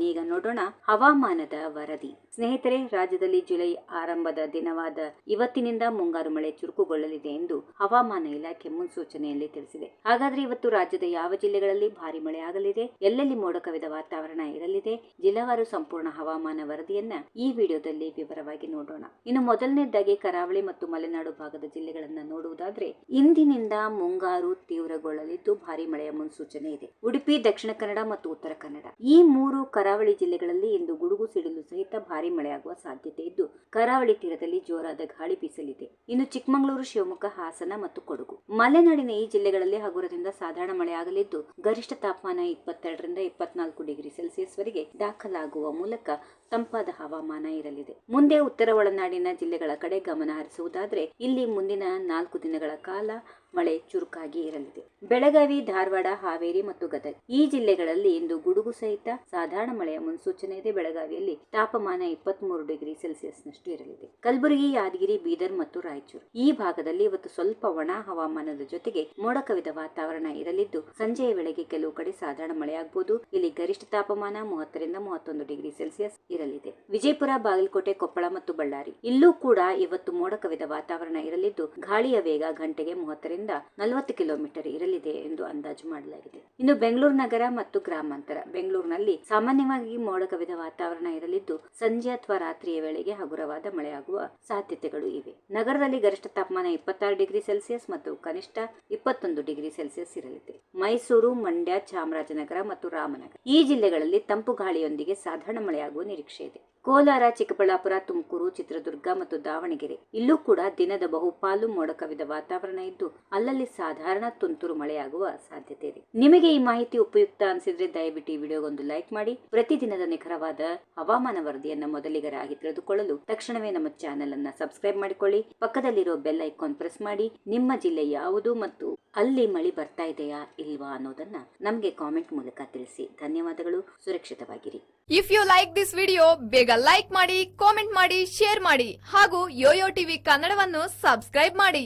ಬನ್ನಿ ಈಗ ನೋಡೋಣ ಹವಾಮಾನದ ವರದಿ. ಸ್ನೇಹಿತರೆ, ರಾಜ್ಯದಲ್ಲಿ ಜುಲೈ ಆರಂಭದ ದಿನವಾದ ಇವತ್ತಿನಿಂದ ಮುಂಗಾರು ಮಳೆ ಚುರುಕುಗೊಳ್ಳಲಿದೆ ಎಂದು ಹವಾಮಾನ ಇಲಾಖೆ ಮುನ್ಸೂಚನೆಯಲ್ಲಿ ತಿಳಿಸಿದೆ. ಹಾಗಾದ್ರೆ ಇವತ್ತು ರಾಜ್ಯದ ಯಾವ ಜಿಲ್ಲೆಗಳಲ್ಲಿ ಭಾರಿ ಮಳೆ ಆಗಲಿದೆ, ಎಲ್ಲೆಲ್ಲಿ ಮೋಡ ಕವಿದ ವಾತಾವರಣ ಇರಲಿದೆ, ಜಿಲ್ಲಾವಾರು ಸಂಪೂರ್ಣ ಹವಾಮಾನ ವರದಿಯನ್ನ ಈ ವಿಡಿಯೋದಲ್ಲಿ ವಿವರವಾಗಿ ನೋಡೋಣ. ಇನ್ನು ಮೊದಲನೇದಾಗಿ ಕರಾವಳಿ ಮತ್ತು ಮಲೆನಾಡು ಭಾಗದ ಜಿಲ್ಲೆಗಳನ್ನ ನೋಡುವುದಾದ್ರೆ, ಇಂದಿನಿಂದ ಮುಂಗಾರು ತೀವ್ರಗೊಳ್ಳಲಿದ್ದು ಭಾರಿ ಮಳೆಯ ಮುನ್ಸೂಚನೆ ಇದೆ. ಉಡುಪಿ, ದಕ್ಷಿಣ ಕನ್ನಡ ಮತ್ತು ಉತ್ತರ ಕನ್ನಡ ಈ 3 ಕರಾವಳಿ ಜಿಲ್ಲೆಗಳಲ್ಲಿ ಇಂದು ಗುಡುಗು ಸಿಡಿಲು ಸಹಿತ ಭಾರಿ ಮಳೆಯಾಗುವ ಸಾಧ್ಯತೆ ಇದ್ದು, ಕರಾವಳಿ ತೀರದಲ್ಲಿ ಜೋರಾದ ಗಾಳಿ ಬೀಸಲಿದೆ. ಇನ್ನು ಚಿಕ್ಕಮಗಳೂರು, ಶಿವಮೊಗ್ಗ, ಹಾಸನ ಮತ್ತು ಕೊಡಗು ಮಲೆನಾಡಿನ ಈ ಜಿಲ್ಲೆಗಳಲ್ಲಿ ಹಗುರದಿಂದ ಸಾಧಾರಣ ಮಳೆಯಾಗಲಿದ್ದು, ಗರಿಷ್ಠ ತಾಪಮಾನ 22 ರಿಂದ 24 ಡಿಗ್ರಿ ಸೆಲ್ಸಿಯಸ್ ವರೆಗೆ ದಾಖಲಾಗುವ ಮೂಲಕ ತಂಪಾದ ಹವಾಮಾನ ಇರಲಿದೆ. ಮುಂದೆ ಉತ್ತರ ಒಳನಾಡಿನ ಜಿಲ್ಲೆಗಳ ಕಡೆ ಗಮನ ಹರಿಸುವುದಾದ್ರೆ, ಇಲ್ಲಿ ಮುಂದಿನ 4 ದಿನಗಳ ಕಾಲ ಮಳೆ ಚುರುಕಾಗಿ ಇರಲಿದೆ. ಬೆಳಗಾವಿ, ಧಾರವಾಡ, ಹಾವೇರಿ ಮತ್ತು ಗದಗ ಈ ಜಿಲ್ಲೆಗಳಲ್ಲಿ ಇಂದು ಗುಡುಗು ಸಹಿತ ಸಾಧಾರಣ ಮಳೆಯ ಮುನ್ಸೂಚನೆ ಇದೆ. ಬೆಳಗಾವಿಯಲ್ಲಿ ತಾಪಮಾನ 23 ಡಿಗ್ರಿ ಸೆಲ್ಸಿಯಸ್ ನಷ್ಟು ಇರಲಿದೆ. ಕಲಬುರಗಿ, ಯಾದಗಿರಿ, ಬೀದರ್ ಮತ್ತು ರಾಯಚೂರು ಈ ಭಾಗದಲ್ಲಿ ಇವತ್ತು ಸ್ವಲ್ಪ ಒಣ ಹವಾಮಾನದ ಜೊತೆಗೆ ಮೋಡ ಕವಿದ ವಾತಾವರಣ ಇರಲಿದ್ದು, ಸಂಜೆಯ ವೇಳೆಗೆ ಕೆಲವು ಕಡೆ ಸಾಧಾರಣ ಮಳೆಯಾಗಬಹುದು. ಇಲ್ಲಿ ಗರಿಷ್ಠ ತಾಪಮಾನ 30 ರಿಂದ 31 ಡಿಗ್ರಿ ಸೆಲ್ಸಿಯಸ್ ಇರಲಿದೆ. ವಿಜಯಪುರ, ಬಾಗಲಕೋಟೆ, ಕೊಪ್ಪಳ ಮತ್ತು ಬಳ್ಳಾರಿ ಇಲ್ಲೂ ಕೂಡ ಇವತ್ತು ಮೋಡ ಕವಿದ ವಾತಾವರಣ ಇರಲಿದ್ದು, ಗಾಳಿಯ ವೇಗ ಗಂಟೆಗೆ 30 ರಿಂದ 40 ಕಿಲೋಮೀಟರ್ ಇರಲಿದೆ ಎಂದು ಅಂದಾಜು ಮಾಡಲಾಗಿದೆ. ಇನ್ನು ಬೆಂಗಳೂರು ನಗರ ಮತ್ತು ಗ್ರಾಮಾಂತರ ಬೆಂಗಳೂರಿನಲ್ಲಿ ಸಾಮಾನ್ಯವಾಗಿ ಮೋಡ ಕವಿದ ವಾತಾವರಣ ಇರಲಿದ್ದು, ಸಂಜೆ ಅಥವಾ ರಾತ್ರಿಯ ವೇಳೆಗೆ ಹಗುರವಾದ ಮಳೆಯಾಗುವ ಸಾಧ್ಯತೆಗಳು ಇವೆ. ನಗರದಲ್ಲಿ ಗರಿಷ್ಠ ತಾಪಮಾನ 26 ಡಿಗ್ರಿ ಸೆಲ್ಸಿಯಸ್ ಮತ್ತು ಕನಿಷ್ಠ 21 ಡಿಗ್ರಿ ಸೆಲ್ಸಿಯಸ್ ಇರಲಿದೆ. ಮೈಸೂರು, ಮಂಡ್ಯ, ಚಾಮರಾಜನಗರ ಮತ್ತು ರಾಮನಗರ ಈ ಜಿಲ್ಲೆಗಳಲ್ಲಿ ತಂಪು ಗಾಳಿಯೊಂದಿಗೆ ಸಾಧಾರಣ ಮಳೆಯಾಗುವ ನಿರೀಕ್ಷೆ ಇದೆ. ಕೋಲಾರ, ಚಿಕ್ಕಬಳ್ಳಾಪುರ, ತುಮಕೂರು, ಚಿತ್ರದುರ್ಗ ಮತ್ತು ದಾವಣಗೆರೆ ಇಲ್ಲೂ ಕೂಡ ದಿನದ ಬಹುಪಾಲು ಮೋಡ ಕವಿದ ವಾತಾವರಣ ಇದ್ದು, ಅಲ್ಲಲ್ಲಿ ಸಾಧಾರಣ ತುಂತುರು ಮಳೆಯಾಗುವ ಸಾಧ್ಯತೆ ಇದೆ. ನಿಮಗೆ ಈ ಮಾಹಿತಿ ಉಪಯುಕ್ತ ಅನಿಸಿದ್ರೆ ದಯವಿಟ್ಟು ಈ ವಿಡಿಯೋಗೊಂದು ಲೈಕ್ ಮಾಡಿ. ಪ್ರತಿದಿನದ ನಿಖರವಾದ ಹವಾಮಾನ ವರದಿಯನ್ನ ಮೊದಲಿಗರಾಗಿ ತಿಳಿದುಕೊಳ್ಳಲು ತಕ್ಷಣವೇ ನಮ್ಮ ಚಾನೆಲ್ ಅನ್ನ ಸಬ್ಸ್ಕ್ರೈಬ್ ಮಾಡಿಕೊಳ್ಳಿ. ಪಕ್ಕದಲ್ಲಿರೋ ಬೆಲ್ ಐಕಾನ್ ಪ್ರೆಸ್ ಮಾಡಿ. ನಿಮ್ಮ ಜಿಲ್ಲೆ ಯಾವುದು ಮತ್ತು ಅಲ್ಲಿ ಮಳೆ ಬರ್ತಾ ಇದೆಯಾ ಇಲ್ವಾ ಅನ್ನೋದನ್ನ ನಮಗೆ ಕಾಮೆಂಟ್ ಮೂಲಕ ತಿಳಿಸಿ. ಧನ್ಯವಾದಗಳು. ಸುರಕ್ಷಿತವಾಗಿರಿ. If you like this video, ಬೇಗ ಲೈಕ್ ಮಾಡಿ, ಕಾಮೆಂಟ್ ಮಾಡಿ, ಶೇರ್ ಮಾಡಿ ಹಾಗೂ ಯೋಯೋ ಟಿವಿ ಕನ್ನಡವನ್ನು ಸಬ್ಸ್ಕ್ರೈಬ್ ಮಾಡಿ.